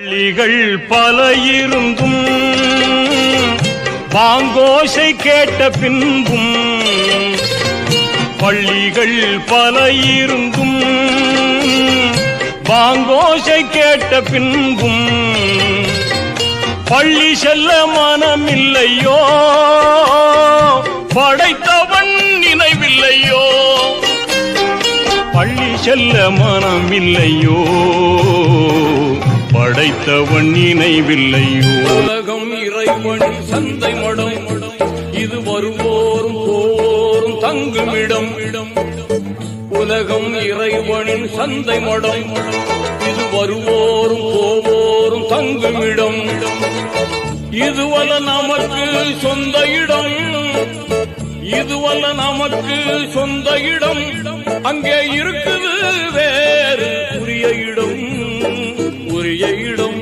பள்ளிகள் பல இருந்தும் பாங்கோசை கேட்ட பின்பும், பள்ளிகள் பல இருந்தும் பாங்கோசை கேட்ட பின்பும், பள்ளி செல்ல மனமில்லையோ படைத்தவன் நினைவில்லையோ, பள்ளி செல்ல மனமில்லையோ படைத்தவன் நினைவில்லையோ. உலகம் இறைவன் சந்தை மடம், இது வருவோரும் போரும் தங்குமிடம். உலகம் இறைவனின் சந்தை மடம், இது வருவோரும் போவோரும் தங்குமிடம். இதுவல்ல நமக்கு சொந்த இடம், இதுவல்ல நமக்கு சொந்த இடம். அங்கே இருக்குது வேறு உரிய இடம், உரிய இடம்.